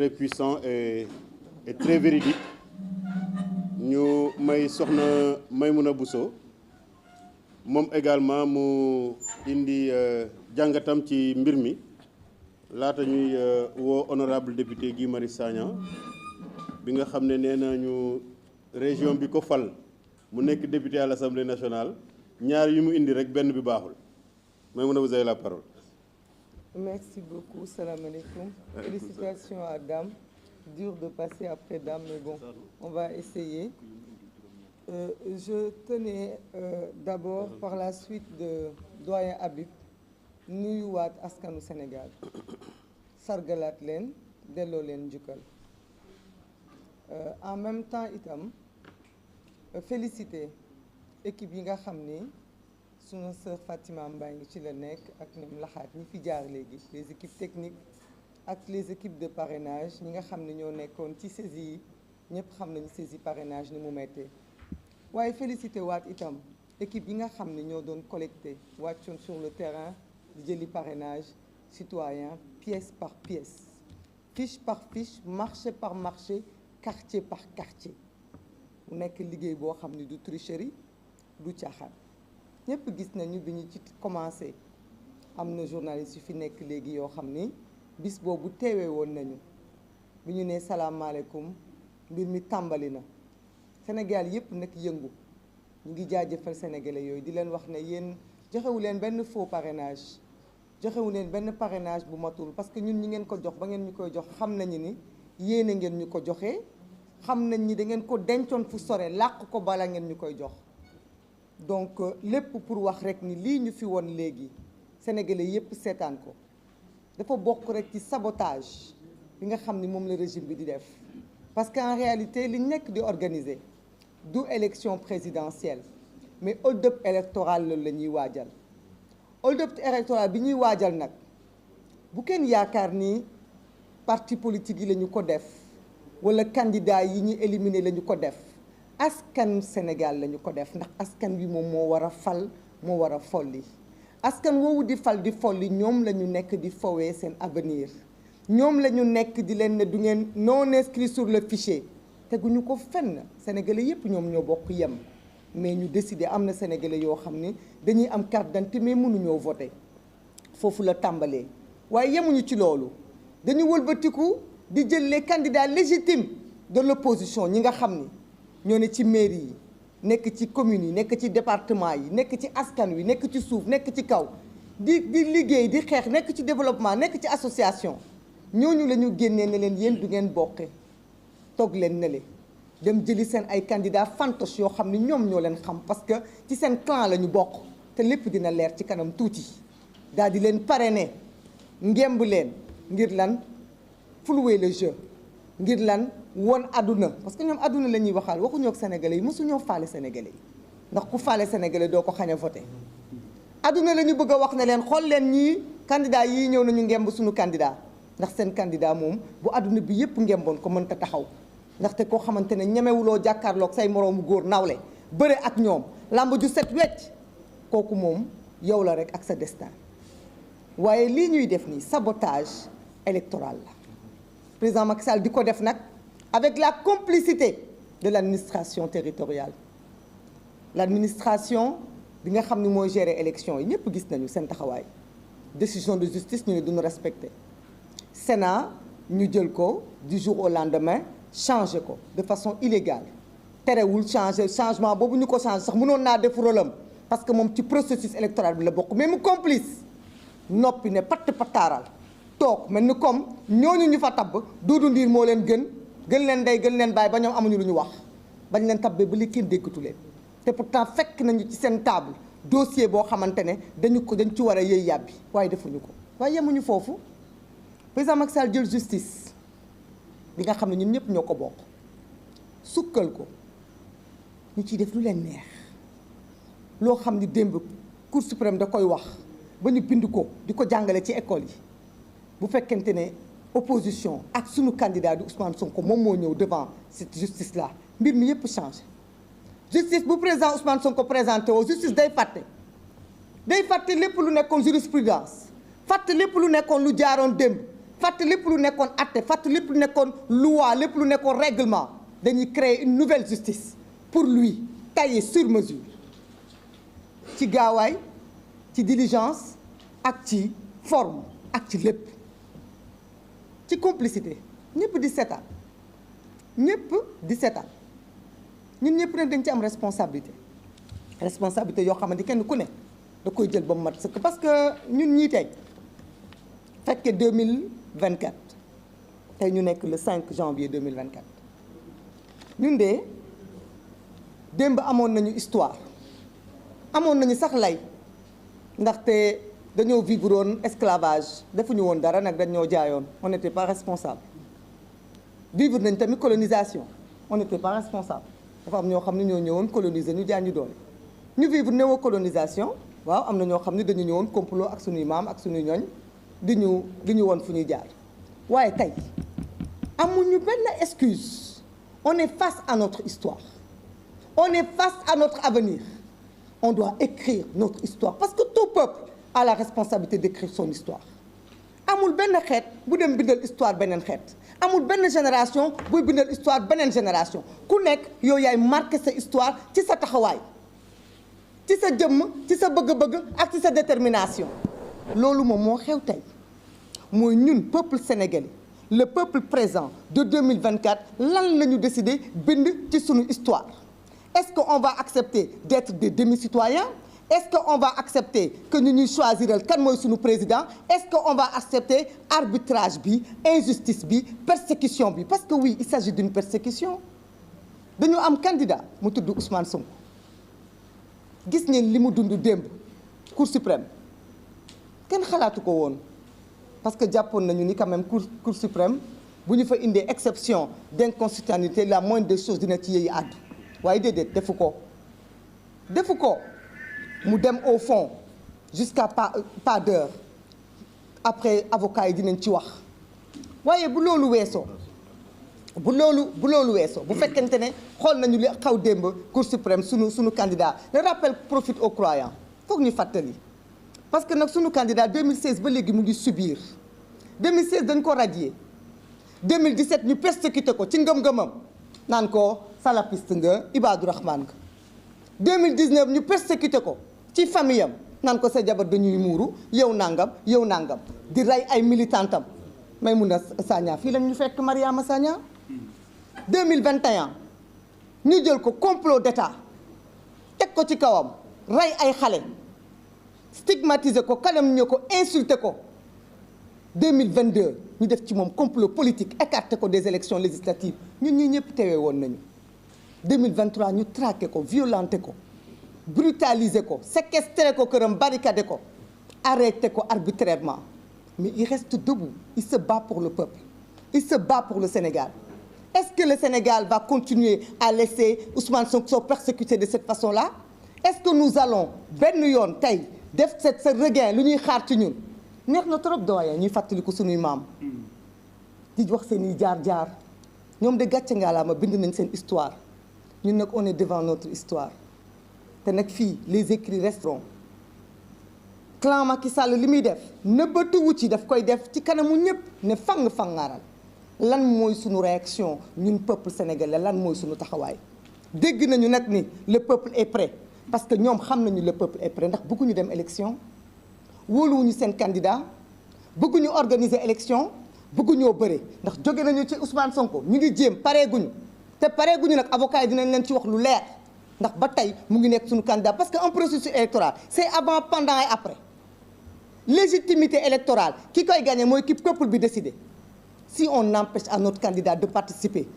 très puissant et très véridique ñu may soxna Maïmouna Bousso moom également mu indi jàngatam ci mbir mi laata ñuy woo honorable député Guy Marius Sagna bi nga xam ne nee nañu région bi ko fal mu nekk député à l'Assemblée nationale ñaar yi mu indi rek benn bi baaxul Maïmouna, vous avez la parole. Merci beaucoup, salam alaikum. Félicitations à Dame. Dur de passer après Dame, mais bon, on va essayer. Je tenais d'abord, par la suite de doyen Habib, nuyuwaat askanu Sénégal sargalaat leen delloo leen njukkal en même temps itam féliciter équipe yi nga xam ni sunu sœur Fatima Mbaye ngi ci la nekk ak ñoom laxaat ñi fi jaar léegi les équipes techniques ak les équipes de parrainage ñi nga xam ne ñoo nekkoon ci saisie yi ñëpp xam nañu saisie parrainage ni mu mettee waaye féliciter waat itam équipe yi nga xam ne ñoo doon collecté wàccoon sur le terrain di jëli parrainage citoyen pièce par pièce fiche par fiche marché par marché quartier par quartier mu nekk liggéey boo xam ne du tricherie du caaxaan ñëpp gis nañu bi ñu ci commencé am na journaliste yu fi nekk léegi yoo xam ni bis boobu teewee woon nañu bi ñu nee salaamaaleykum mbir mi tàmbali na Sénégal yëpp nag yëngu ñu ngi jaajëfal sénégalais yooyu di leen wax ne yéen joxewu leen benn faux parrainage joxewu leen benn parrainage bu matul parce que ñun ñi ngeen ko jox ba ngeen ñu koy jox xam nañu ni yéene ngeen ñu ko joxee xam nañ ni da ngeen ko dencoon fu sore làq ko bala ngeen ñu koy jox donc lépp pour wax rek ni lii ñu fi woon léegi sénégalais yëpp seetaan ko dafa bokk rek ci sabotage bi nga xam ni moom la régime bi di def parce que en réalité li nekk di organiser du élection présidentielle mais hold-up électoral loolu la ñuy waajal hold-up électoral bi ñuy waajal nag bu kenn yaakaar ni parti politique yi la ñu ko def wala candidat yi ñu éliminer la ñu ko def askan Sénégal la ñu ko def ndax askan wi moom moo war a fal moo war a folli askan woowu di fal di folli ñoom la ñu nekk di fowee seen avenir ñoom la ñu nekk di leen ne du ngeen non inscrit sur le fichier teguñu ko fenn sénégalais yépp ñoom ñoo bokk yem mais ñu décider am na sénégalais yoo xam ne dañuy am carte d'identité mais mënuñoo voter foofu la tàmbalee waaye yemuñu ci loolu dañu wëlbatiku di jël les candidats légitimes de l'opposition ñi nga xam ni ñoo ne ci mairie yi nekk ci communes yi nekk ci département yi nekk ci askan wi nekk ci suuf nekk ci kaw di liggéey di xeex nekk ci développement nekk ci association ñooñu la ñu génnee ne leen yéen du ngeen bokke toog leen ne le dem jëli seen ay candidats fantoches yoo xam ne ñoom ñoo leen xam parce que ci seen clan la ñu bokk te lépp dina leer ci kanam tuuti daal di leen parrainer ngemb leen ngir lan flouer le jeu ngir lan woon àdduna parce que ñoom àdduna la ñuy waxal waxuñoo ak sénégalais yi mosuñoo faale sénégalais yi ndax ku faale sénégalais doo ko xañ a voté àdduna la ñu bëgg a wax ne leen xool leen ñii candidat yii ñëw nañu ngemb suñu candidat ndax seen candidat moom bu àdduna bi yëpp ngemboon ko mënta taxaw ndaxte koo xamante ne ñemewuloo jàkkaarloog say moroomu góor nawle bëre ak ñoom làmb ju set wecc kooku moom yow la rek ak sa destin waaye lii ñuy def nii sabotage électoral la président Macky Sall di ko def nag avec la complicité de l'administration territoriale l'administration bi nga xam ni mooy gérer élection yi ñëpp gis nañu seen taxawaay décision de justice ñu ne duñu respecté Sénat ñu jël ko du jour au lendemain changé ko de façon illégale terewul changement boobu ñu ko changé sax mënoon naa def rôlam parce que moom ci processus électoral bi la bokk mais mu complice noppi ne patt pataaral toog mel ni comme ñooñu ñu fa tabb Doudou Ndir moo leen gën leen ndey gën leen bàyyi ba ñoom amuñu lu ñu wax bañ leen tabbee ba li kenn déggatu leen te pourtant fekk nañu ci seen table dossier boo xamante ne dañ ci war a yëy yàbbi waaye defuñu ko waaye yemuñu foofu président Macky Sall jël justice bi nga xam ne ñun ñëpp ñoo ko bokk sukkal ko ñu ciy def lu leen neex loo xam ni démb Cour suprême da koy wax ba ñu bind ko di ko jàngale ci école yi bu fekkente ne opposition ak sunu candidat di Ousmane Sonko moom moo ñëw devant cette justice là mbir mi yëpp changé justice bu président Ousmane Sonko présenté woo justice day fàtte lépp lu nekkoon jurisprudence fàtte lépp lu nekkoon lu jaaroon démb fàtte lépp lu nekkoon atte fàtte lépp lu nekkoon loi lépp lu nekkoon règlement dañuy créer une nouvelle justice pour lui taillée sur mesure ci gaawaay ci diligence ak ci forme ak ci lépp ci complicité ñëpp di seetaan ñun ñëpp nag dañ ci am responsabilité yoo xamante kenn ku ne da koy jël ba mu mat sëkk parce que ñun ñii tey fekke 2024 tey ñu nekk le 5 janvier 2024 ñun de démb amoon nañu histoire amoon nañu sax lay ndaxte dañoo vivre woon esclavage defuñu woon dara nag dañ ñoo jaayoon on n'était pas responsable vivre nañ tamit colonisation on n'était pas responsable dafa am ñoo xam ne ñoo ñëwoon coloniser ñu jaay ñu doole ñu vivre néo-colonisation waaw am na ñoo xam ne dañu ñëwoon complot ak suñuy maam ak suñuy ñooñ di ñu woon fu ñuy jaar waaye tey amuñu benn excuse on est face à notre histoire on est face à notre avenir on doit écrire notre histoire parce que tout peuple a la responsabilité d'écrire son histoire amul benn xeet bu dem bindal histoire beneen xeet amul benn génération buy bindal histoire beneen génération ku nekk yow yaay marqué sa histoire ci sa taxawaay ci sa jëmm ci sa bëgg-bëgg ak ci sa détermination loolu moom moo xew tey mooy ñun peuple sénégalais le peuple présent de 2024 lan la ñu décidé bind ci sunu histoire est-ce qu'on va accepter d'être des demi-citoyens est-ce qu'on va accepter que ñu ñuy choisiral kan mooy sunu président est-ce qu'on va accepter arbitrage bi injustice bi persécution bi parce que oui il s'agit d'une persécution dañu am candidat mu tudd Ousmane Sonko gis ngeen li mu dund démb Cour suprême kenn xalaatu ko woon parce que jàppoon nañu ni quand même Cour suprême bu ñu fa indee exception d'inconstitutionnalité la moindre des choses dina ci yeeyi àddu waaye déedéet defu ko mu dem au fond jusqu'à pas d'heure après avocat yi dinañ ci wax waaye bu loolu weesoo bu fekkente ne xool nañu li xaw démb Cour suprême sunu candidat le rappel profite aux croyants foog ñu fàttali parce que nag sunu candidat 2016 ba léegi mu ngi subir 2016 dañ ko radier 2017 ñu persécuté ko ci ngëm-ngëmam naan ko salafiste nga Ibadou Rahman nga 2019 ñu persécuté ko ci famille am naan ko sa jabar dañuy muuru yow nangam di rey ay militantam Maïmouna Sagna fii lañ ñu fekk Mariama Sagna 2021 ñu jël ko complot d'état teg ko ci kawam rey ay xale stigmatiser ko calomnier ko insulter ko 2022 ñu def ci moom complot politique écarter ko des élections législatives ñun ñii ñëpp teewee woon nañu 2023 ñu traqué ko violenté ko brutaliser ko séquestrer ko këram barricadé ko arrêté ko arbitrairement mais il reste debout il se bat pour le peuple il se bat pour le Sénégal est-ce que le Sénégal va continuer à laisser Ousmane Sonko persécuter de cette façon-là est-ce que nous allons benn yoon tey def ce regain lu ñuy xaar ci ñun neex na trop doyen ñuy fàttaliku suñuy maam di wax seen i jaar-jaar ñoom de gàcce ngaalaama bind nañ seen histoire ñun nag on est devant notre histoire te nag fii les écrits resteront clan Macky Sall li muy def nëbbatuwu ci daf koy def ci kanamu ñëpp ne fang-fangaaral lan mooy suñu réaction ñun peuple sénégalais lan mooy suñu taxawaay dégg nañu nag ni le peuple est prêt parce que ñoom xam nañu le peuple est prêt ndax bëgguñu dem élection wóoluwuñu seen candidat bëgguñu organiser élection bëgguñoo bëre ndax jóge nañu ci Ousmane Sonko ñu ngi jéem pareeguñu te pareeguñu nag avocat yi dinañ leen ci wax lu leer ndax ba tey mu ngi nekk suñu candidat parce que un processus électoral c'est avant pendant et après légitimité électorale ki koy gagné mooy ki peuple bi décidé si on empêche à notre candidat de participer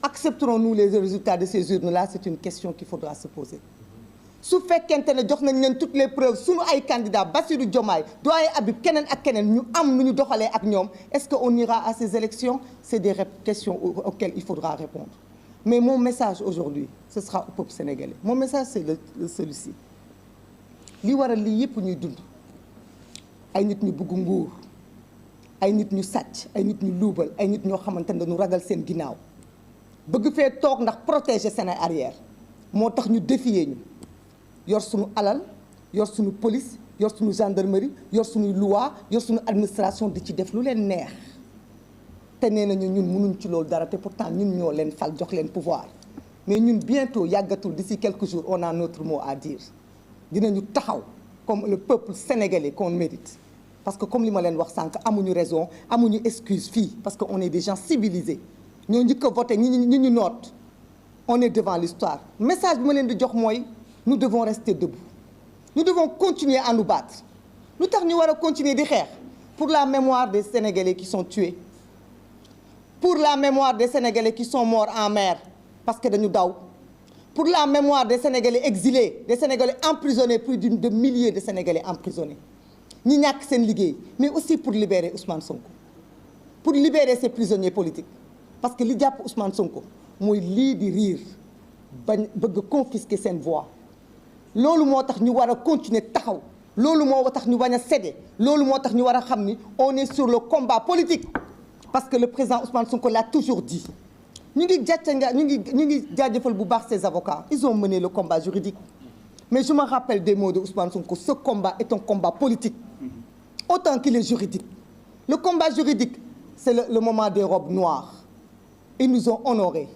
accepterons-nous les résultats de ces urnes-là c'est une question qu'il faudra se poser su fekkente ne jox nañ leen toutes les preuves suñu ay candidats Bassirou Diomaye doyen Habib keneen ak keneen ñu am nu ñu doxalee ak ñoom est-ce que on ira à ces élections c'est des questions auxquelles il faudra répondre mais mon message aujourd'hui ce sera au peuple sénégalais mon message c'est celui-ci li waral lii yëpp ñuy dund ay nit ñu bëgg nguur ay nit ñu sàcc ay nit ñu luubal ay nit ñoo xamante ne dañu ragal seen ginnaaw bëgg fee toog ndax protéger seen ay arrière moo tax ñu défier ñu yor suñu alal yor suñu police yor suñu gendarmerie yor suñu loi yor suñu administration di ci def lu leen neex te nee nañu ñun mënuñ ci loolu dara te pourtant ñun ñoo leen fal jox leen pouvoir mais ñun bientôt yàggatul d'ici quelques jours on a notre mot à dire dinañu taxaw comme le peuple sénégalais qu'on mérite parce que comme li ma leen wax sànq amuñu raison amuñu excuse fii parce que on est des gens civilisés ñoo njëkk a voté ñi ñu noot on est devant l'histoire message bi ma leen di jox mooy nous devons rester debout nous devons continuer à nous battre lu tax ñu war a continuer di xeex pour la mémoire des Sénégalais qui sont tués pour la mémoire des Sénégalais qui sont morts en mer parce que dañu daw pour la mémoire des Sénégalais exilés des Sénégalais emprisonnés plus de milliers de Sénégalais emprisonnés ñi ñàkk seen liggéey mais aussi pour libérer Ousmane Sonko pour libérer ces prisonniers politiques parce que li jàpp Ousmane Sonko mooy lii di riir bañ bëgg confisquer seen voix loolu moo tax ñu war a continuer taxaw loolu moo tax ñu bañ a céder loolu moo tax ñu war a xam ni on est sur le combat politique parce que le président Ousmane Sonko l'a toujours dit ñu ngi jaajëfal bu baax ces avocats ils ont mené le combat juridique mais je me rappelle des mots de Ousmane Sonko ce combat est un combat politique autant qu'il est juridique le combat juridique c'est le moment des robes noires ils nous ont honorés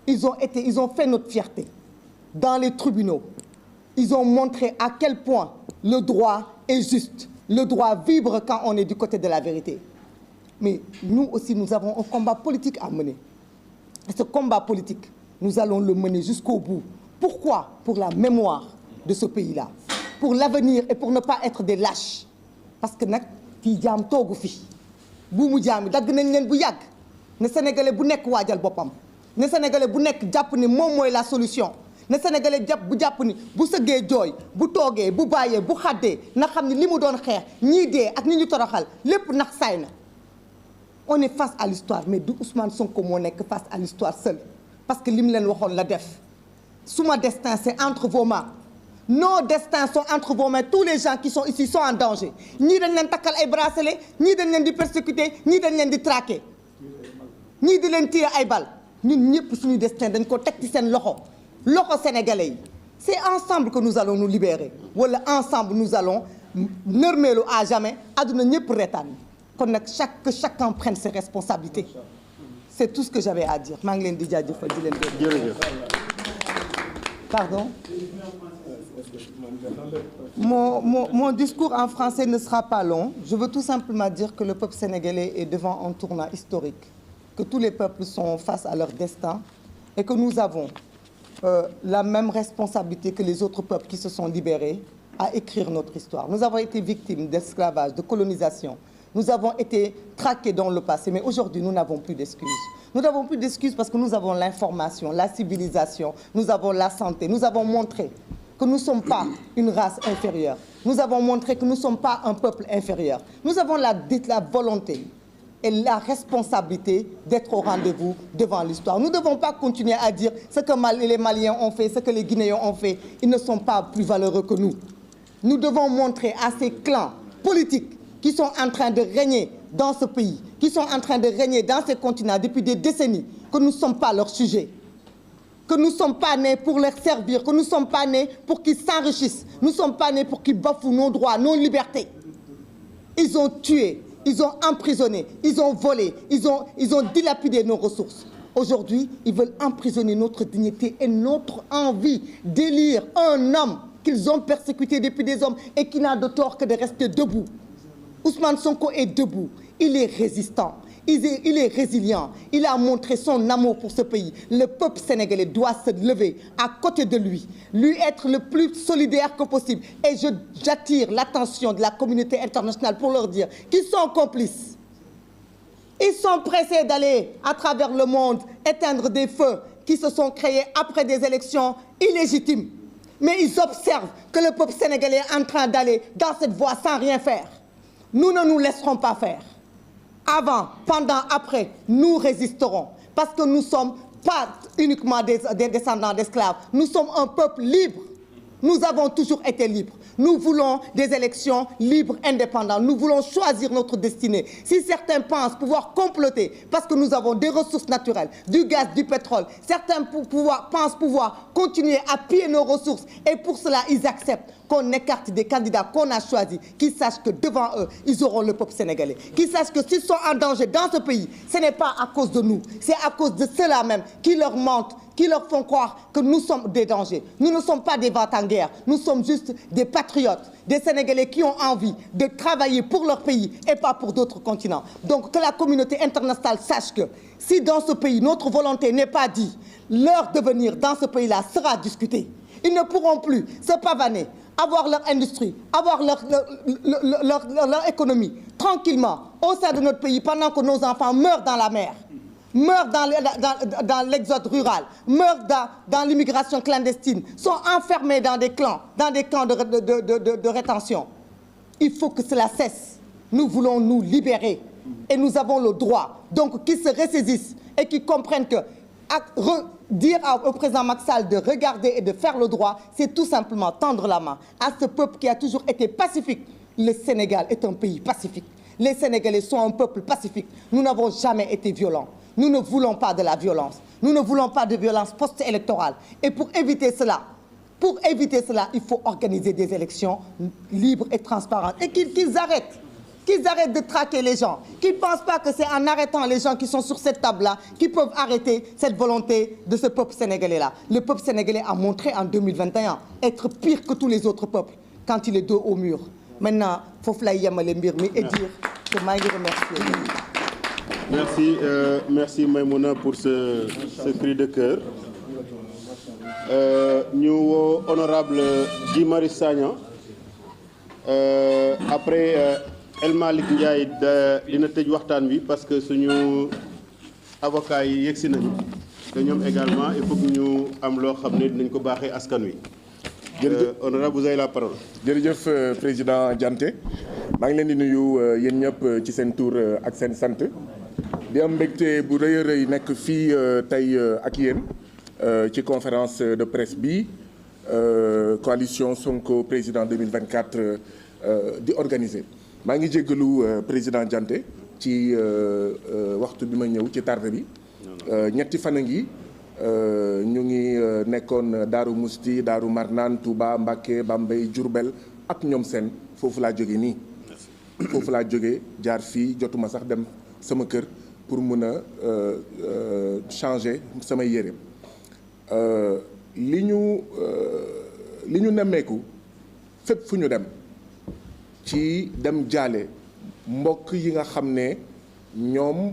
ils ont fait notre fierté dans les tribunaux ils ont montré à quel point le droit est juste le droit vibre quand on est du côté de la vérité mais nous aussi nous avons un combat politique à mener et ce combat politique nous allons le mener jusqu'au bout pourquoi pour la mémoire de ce pays-là pour l'avenir et pour ne pas être des lâches parce que nag kii jaam toogu fi buumu jaam yi dagg nañ leen bu yàgg ne sénégalais bu nekk waajal boppam ne sénégalais bu nekk jàpp ni moom mooy la solution ne sénégalais jàpp ni bu sëggee jooy bu toogee bu bàyyee bu xàddee na xam ni li mu doon xeex ñii dee ak ñi ñu toroxal lépp nax saay na on est face à l'histoire mais du Ousmane Sonko moo nekk face à l'histoire seul parce que li mu leen waxoon la def suma destin c'est entre vos mains nos destins sont entre vos mains tous les gens qui sont ici sont en danger ñii dañ leen takkal ay bracelets ñii dañ leen di persécuter ñii dañ leen di traquer ñii di leen tirer ay balles ñun ñëpp suñu destin dañ ko teg ci seen loxo sénégalais yi c'est ensemble que nous allons nous libérer wala ensemble nous allons nërmeelu à jamais adduna ñëpp reetaan kon nag que chacun prenne ses responsabilités c'est tout ce que j'avais à dire maa ngi leen di jaajëfal di leen gërëm. Pardon? Mon discours en français ne sera pas long. Je veux tout simplement dire que le peuple sénégalais est devant un tournant historique, que tous les peuples sont face à leur destin et que nous avons la même responsabilité que les autres peuples qui se sont libérés à écrire notre histoire. Nous avons été victimes d'esclavage, de colonisation. Nous avons été traqués dans le passé, mais aujourd'hui, nous n'avons plus d'excuses. Nous n'avons plus d'excuses parce que nous avons l'information, la civilisation, nous avons la santé. Nous avons montré que nous ne sommes pas une race inférieure. Nous avons montré que nous ne sommes pas un peuple inférieur. Nous avons la volonté et la responsabilité d'être au rendez-vous devant l'histoire. Nous ne devons pas continuer à dire ce que les Maliens ont fait, ce que les Guinéens ont fait. Ils ne sont pas plus valeureux que nous. Nous devons montrer à ces clans politiques qui sont en train de régner dans ce pays, qui sont en train de régner dans ces continents depuis des décennies, que nous ne sommes pas leur sujet, que nous ne sommes pas nés pour leur servir, que nous ne sommes pas nés pour qu'ils s'enrichissent, nous ne sommes pas nés pour qu'ils bafouent nos droits, nos libertés. Ils ont tué, ils ont emprisonné, ils ont volé, ils ont dilapidé nos ressources. Aujourd'hui, ils veulent emprisonner notre dignité et notre envie d'élire un homme qu'ils ont persécuté depuis des hommes et qui n'a de tort que de rester debout. Ousmane Sonko est debout, il est résistant, il est résilient, il a montré son amour pour ce pays. Le peuple sénégalais doit se lever à côté de lui être le plus solidaire que possible. Et j'attire l'attention de la communauté internationale pour leur dire qu'ils sont complices. Ils sont pressés d'aller à travers le monde éteindre des feux qui se sont créés après des élections illégitimes. Mais ils observent que le peuple sénégalais est en train d'aller dans cette voie sans rien faire. Nous ne nous laisserons pas faire. Avant, pendant, après, nous résisterons. Parce que nous ne sommes pas uniquement des descendants d'esclaves. Nous sommes un peuple libre. Nous avons toujours été libres. Nous voulons des élections libres, indépendantes. Nous voulons choisir notre destinée. Si certains pensent pouvoir comploter parce que nous avons des ressources naturelles, du gaz, du pétrole, certains pensent pouvoir continuer à piller nos ressources et pour cela, ils acceptent qu'on écarte des candidats qu'on a choisis, qu'ils sachent que devant eux, ils auront le peuple sénégalais. Qu'ils sachent que s'ils sont en danger dans ce pays, ce n'est pas à cause de nous, c'est à cause de ceux-là même qui leur mentent, qui leur font croire que nous sommes des dangers. Nous ne sommes pas des va-t-en-guerre, nous sommes juste des patriotes, des Sénégalais qui ont envie de travailler pour leur pays et pas pour d'autres continents. Donc que la communauté internationale sache que si dans ce pays, notre volonté n'est pas dite, leur devenir dans ce pays-là sera discuté. Ils ne pourront plus se pavaner, avoir leur industrie, avoir leur économie tranquillement au sein de notre pays pendant que nos enfants meurent dans la mer, meurent dans l'exode rural, meurent dans l'immigration clandestine, sont enfermés dans des camps de rétention. Il faut que cela cesse. Nous voulons nous libérer et nous avons le droit. Donc qu'ils se ressaisissent et qu'ils comprennent que dire au président Macky Sall de regarder et de faire le droit, c'est tout simplement tendre la main à ce peuple qui a toujours été pacifique. Le Sénégal est un pays pacifique. Les Sénégalais sont un peuple pacifique. Nous n'avons jamais été violents. Nous ne voulons pas de la violence. Nous ne voulons pas de violence post-électorale. Et pour éviter cela, il faut organiser des élections libres et transparentes. Et qu'ils arrêtent. Qu'ils arrêtent de traquer les gens, qu'ils ne pensent pas que c'est en arrêtant les gens qui sont sur cette table-là qu'ils peuvent arrêter cette volonté de ce peuple sénégalais-là. Le peuple sénégalais a montré en 2021 être pire que tous les autres peuples quand il est dos au mur. Maintenant, il faut fly yamale mbir mi et dire que je remercie. Merci Maïmouna pour ce cri de cœur. Nous, honorable Guy Marius Sagna, après... El Malick Ndiaye dina tëj waxtaan bi parce que suñu avocat yi yegsi nañu te ñoom également il faut que ñu am loo xam ne dinañ ko baaxee askan wi. Honorable, vous avez la parole. jërëjëf président Dianté maa ngi leen di nuyu yéen ñëpp ci seen tur ak seen sant di am mbégte bu rëy a rëy nekk fii tey ak yéen ci conférence de presse bi coalition Sonko président 2024 di organiser. maa ngi jéggalu président Dianté ci waxtu bi ma ñëw ci tardé bi ñetti fan a ngi ñu ngi nekkoon Daaru Musti Daaru Marnaan Touba Mbacké Bambey Diourbel ak ñoom seen foofu laa jóge nii foofu laa jóge jaar fii jotuma sax dem sama kër pour mun a changer samay yére li ñu nemmeeku fépp fu ñu dem ci dem jaale mbokk yi nga xam ne ñoom